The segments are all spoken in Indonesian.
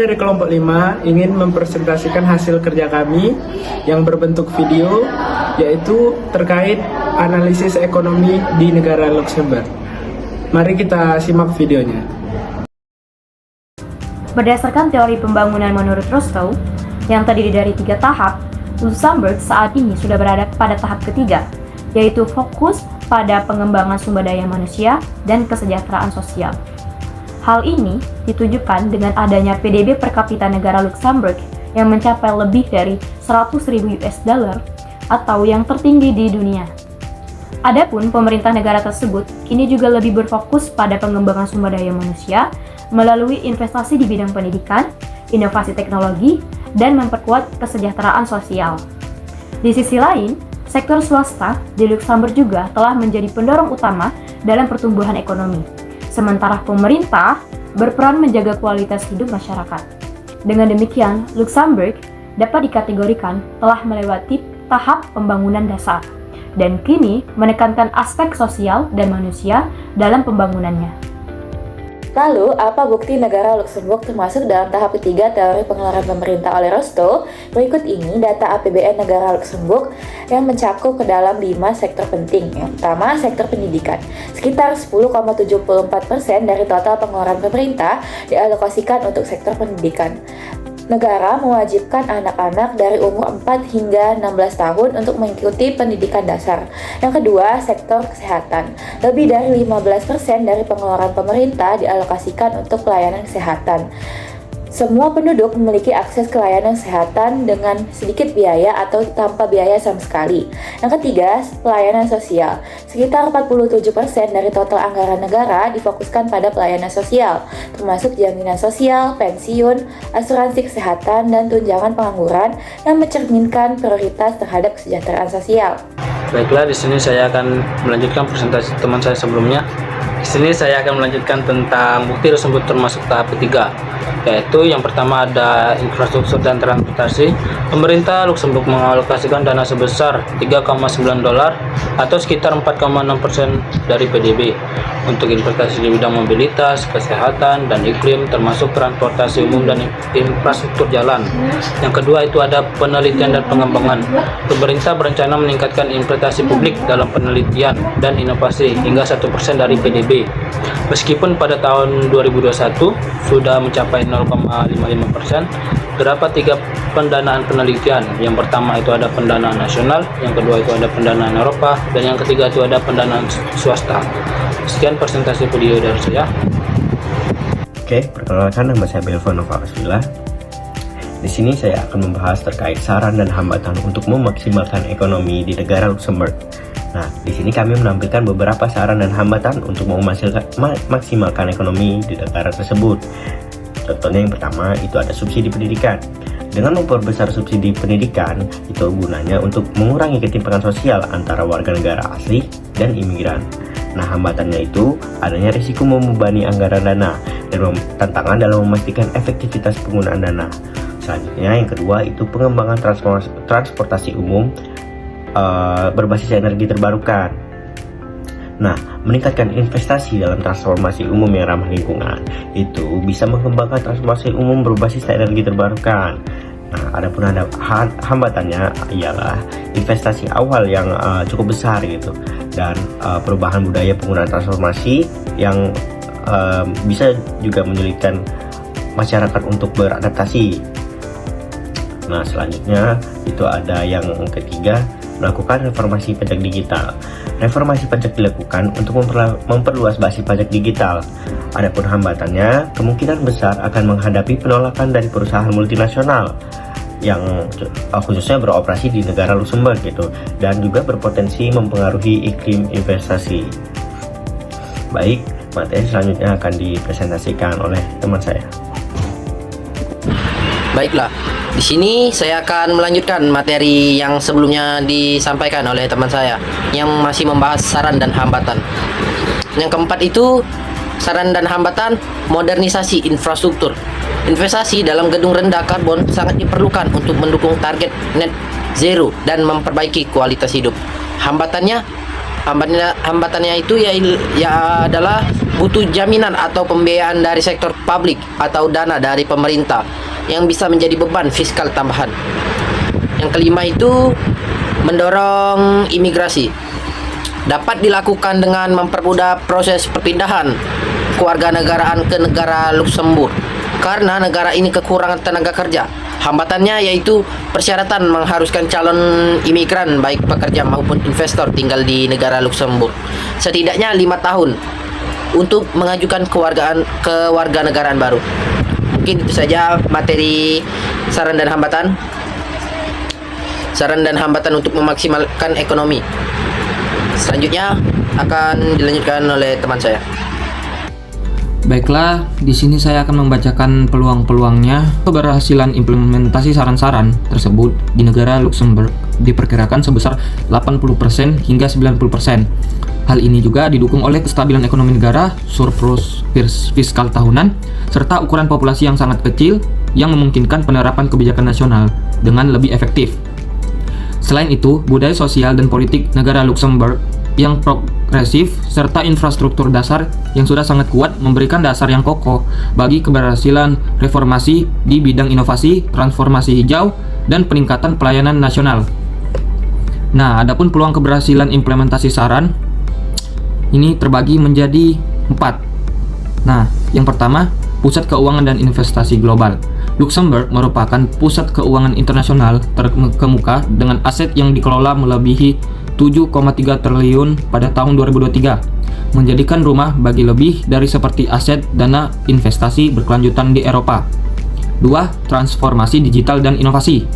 dari kelompok 5 ingin mempresentasikan hasil kerja kami yang berbentuk video, yaitu terkait analisis ekonomi di negara Luxembourg. Mari kita simak videonya. Berdasarkan teori pembangunan menurut Rostow, yang terdiri dari 3 tahap, Luxembourg saat ini sudah berada pada tahap ketiga, yaitu fokus pada pengembangan sumber daya manusia dan kesejahteraan sosial. Hal ini ditujukan dengan adanya PDB per kapita negara Luxembourg yang mencapai lebih dari 100.000 US dollar atau yang tertinggi di dunia. Adapun pemerintah negara tersebut kini juga lebih berfokus pada pengembangan sumber daya manusia melalui investasi di bidang pendidikan, inovasi teknologi, dan memperkuat kesejahteraan sosial. Di sisi lain, sektor swasta di Luxembourg juga telah menjadi pendorong utama dalam pertumbuhan ekonomi. Sementara pemerintah berperan menjaga kualitas hidup masyarakat. Dengan demikian, Luxembourg dapat dikategorikan telah melewati tahap pembangunan dasar dan kini menekankan aspek sosial dan manusia dalam pembangunannya. Lalu, apa bukti negara Luxembourg termasuk dalam tahap ketiga teori pengeluaran pemerintah oleh Rostow? Berikut ini data APBN negara Luxembourg yang mencakup ke dalam 5 sektor penting. Yang pertama, sektor pendidikan. Sekitar 10,74% dari total pengeluaran pemerintah dialokasikan untuk sektor pendidikan. Negara mewajibkan anak-anak dari umur 4 hingga 16 tahun untuk mengikuti pendidikan dasar. Yang kedua, sektor kesehatan. Lebih dari 15% dari pengeluaran pemerintah dialokasikan untuk pelayanan kesehatan. Semua penduduk memiliki akses ke layanan kesehatan dengan sedikit biaya atau tanpa biaya sama sekali. Yang ketiga, pelayanan sosial. Sekitar 47% dari total anggaran negara difokuskan pada pelayanan sosial, termasuk jaminan sosial, pensiun, asuransi kesehatan, dan tunjangan pengangguran yang mencerminkan prioritas terhadap kesejahteraan sosial. Baiklah, di sini saya akan melanjutkan presentasi teman saya sebelumnya. Di sini saya akan melanjutkan tentang bukti Luxembourg termasuk tahap ketiga, yaitu yang pertama ada infrastruktur dan transportasi. Pemerintah Luxembourg mengalokasikan dana sebesar 3,9 dolar atau sekitar 4,6% dari PDB untuk investasi di bidang mobilitas, kesehatan, dan iklim, termasuk transportasi umum dan infrastruktur jalan. Yang kedua itu ada penelitian dan pengembangan. Pemerintah berencana meningkatkan investasi publik dalam penelitian dan inovasi hingga 1% dari PDB. Meskipun pada tahun 2021 sudah mencapai 0,55%, terdapat 3 pendanaan penelitian. Yang pertama itu ada pendanaan nasional, yang kedua itu ada pendanaan Eropa, dan yang ketiga itu ada pendanaan swasta. Sekian presentasi video dari saya. Oke, perkenalkan, nama saya Belva Nova Aswila. Di sini saya akan membahas terkait saran dan hambatan untuk memaksimalkan ekonomi di negara Luxembourg. Nah, di sini kami menampilkan beberapa saran dan hambatan untuk memaksimalkan ekonomi di negara tersebut. Contohnya yang pertama itu ada subsidi pendidikan. Dengan memperbesar subsidi pendidikan, itu gunanya untuk mengurangi ketimpangan sosial antara warga negara asli dan imigran. Nah, hambatannya itu adanya risiko membebani anggaran dana dan tantangan dalam memastikan efektivitas penggunaan dana. Selanjutnya yang kedua itu pengembangan transportasi umum berbasis energi terbarukan. Nah, meningkatkan investasi dalam transformasi umum yang ramah lingkungan itu bisa mengembangkan transformasi umum berbasis energi terbarukan. Nah, adapun ada hambatannya ialah investasi awal yang cukup besar gitu, dan perubahan budaya penggunaan transformasi yang bisa juga menyulitkan masyarakat untuk beradaptasi. Nah, selanjutnya itu ada yang ketiga, melakukan reformasi pajak digital. Reformasi pajak dilakukan untuk memperluas basis pajak digital. Adapun hambatannya, kemungkinan besar akan menghadapi penolakan dari perusahaan multinasional yang khususnya beroperasi di negara Luxembourg gitu, dan juga berpotensi mempengaruhi iklim investasi. Baik, materi selanjutnya akan dipresentasikan oleh teman saya. Baiklah, di sini saya akan melanjutkan materi yang sebelumnya disampaikan oleh teman saya yang masih membahas saran dan hambatan. Yang keempat itu saran dan hambatan modernisasi infrastruktur. Investasi dalam gedung rendah karbon sangat diperlukan untuk mendukung target net zero dan memperbaiki kualitas hidup. Hambatannya, Hambatannya itu ya adalah butuh jaminan atau pembiayaan dari sektor publik atau dana dari pemerintah yang bisa menjadi beban fiskal tambahan. Yang kelima itu mendorong imigrasi. Dapat dilakukan dengan mempermudah proses perpindahan kewarganegaraan ke negara Luxembourg karena negara ini kekurangan tenaga kerja. Hambatannya yaitu persyaratan mengharuskan calon imigran baik pekerja maupun investor tinggal di negara Luxembourg setidaknya 5 tahun untuk mengajukan kewarganegaraan baru. Mungkin itu saja materi saran dan hambatan untuk memaksimalkan ekonomi. Selanjutnya akan dilanjutkan oleh teman saya. Baiklah, di sini saya akan membacakan peluang-peluangnya. Keberhasilan implementasi saran-saran tersebut di negara Luxembourg diperkirakan sebesar 80% hingga 90%. Hal ini juga didukung oleh kestabilan ekonomi negara, surplus fiskal tahunan, serta ukuran populasi yang sangat kecil yang memungkinkan penerapan kebijakan nasional dengan lebih efektif. Selain itu, budaya sosial dan politik negara Luxembourg yang progresif serta infrastruktur dasar yang sudah sangat kuat memberikan dasar yang kokoh bagi keberhasilan reformasi di bidang inovasi, transformasi hijau, dan peningkatan pelayanan nasional. Nah, adapun peluang keberhasilan implementasi saran ini terbagi menjadi 4. Nah, yang pertama, pusat keuangan dan investasi global. Luxembourg merupakan pusat keuangan internasional terkemuka dengan aset yang dikelola melebihi 7,3 triliun pada tahun 2023, menjadikan rumah bagi lebih dari seperti aset dana investasi berkelanjutan di Eropa. 2. Transformasi digital dan inovasi.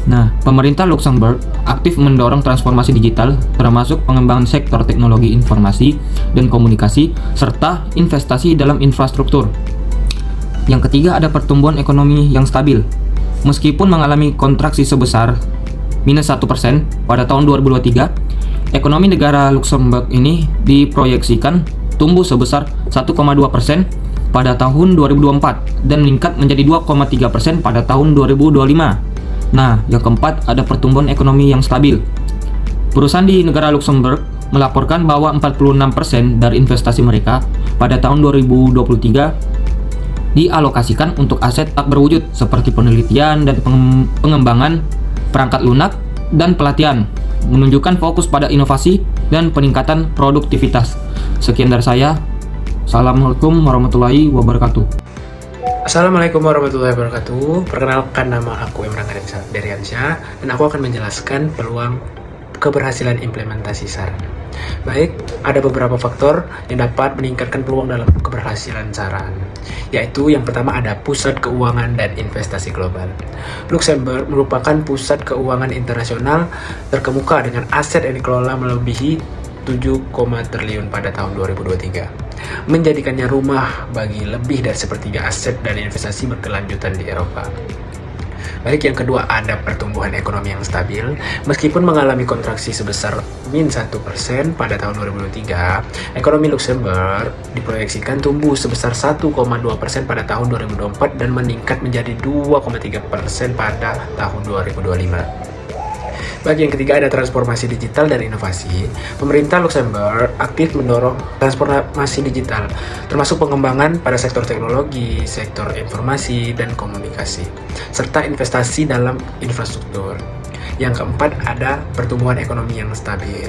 Nah, pemerintah Luxembourg aktif mendorong transformasi digital, termasuk pengembangan sektor teknologi informasi dan komunikasi, serta investasi dalam infrastruktur. Yang ketiga, ada pertumbuhan ekonomi yang stabil. Meskipun mengalami kontraksi sebesar minus 1% pada tahun 2023, ekonomi negara Luxembourg ini diproyeksikan tumbuh sebesar 1,2% pada tahun 2024 dan meningkat menjadi 2,3% pada tahun 2025. Nah, yang keempat, ada pertumbuhan ekonomi yang stabil. Perusahaan di negara Luxembourg melaporkan bahwa 46% dari investasi mereka pada tahun 2023 dialokasikan untuk aset tak berwujud seperti penelitian dan pengembangan perangkat lunak dan pelatihan, menunjukkan fokus pada inovasi dan peningkatan produktivitas. Sekian dari saya. Assalamualaikum warahmatullahi wabarakatuh. Assalamualaikum warahmatullahi wabarakatuh. Perkenalkan, nama aku Imran Deriansyah dan aku akan menjelaskan peluang keberhasilan implementasi saran. Baik, ada beberapa faktor yang dapat meningkatkan peluang dalam keberhasilan saran, yaitu yang pertama ada pusat keuangan dan investasi global. Luxembourg merupakan pusat keuangan internasional terkemuka dengan aset yang dikelola melebihi 7, triliun pada tahun 2023, menjadikannya rumah bagi lebih dari sepertiga aset dan investasi berkelanjutan di Eropa. Baik, yang kedua ada pertumbuhan ekonomi yang stabil. Meskipun mengalami kontraksi sebesar min 1% pada tahun 2023, ekonomi Luxembourg diproyeksikan tumbuh sebesar 1,2% pada tahun 2024 dan meningkat menjadi 2,3% pada tahun 2025. Bagi yang ketiga ada transformasi digital dan inovasi. Pemerintah Luxembourg aktif mendorong transformasi digital, termasuk pengembangan pada sektor teknologi, sektor informasi dan komunikasi, serta investasi dalam infrastruktur. Yang keempat ada pertumbuhan ekonomi yang stabil.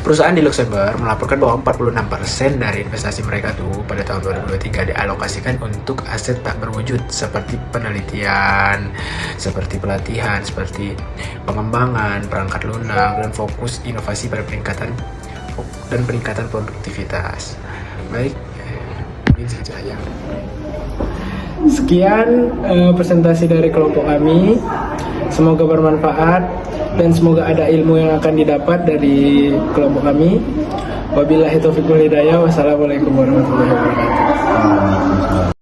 Perusahaan di Luxembourg melaporkan bahwa 46% dari investasi mereka pada tahun 2023 dialokasikan untuk aset tak berwujud seperti penelitian, seperti pelatihan, seperti pengembangan perangkat lunak, dan fokus inovasi pada peningkatan produktivitas. Baik, mungkin segitu saja. Sekian presentasi dari kelompok kami. Semoga bermanfaat dan semoga ada ilmu yang akan didapat dari kelompok kami. Wabillahi taufiq wal hidayah. Wassalamualaikum warahmatullahi wabarakatuh.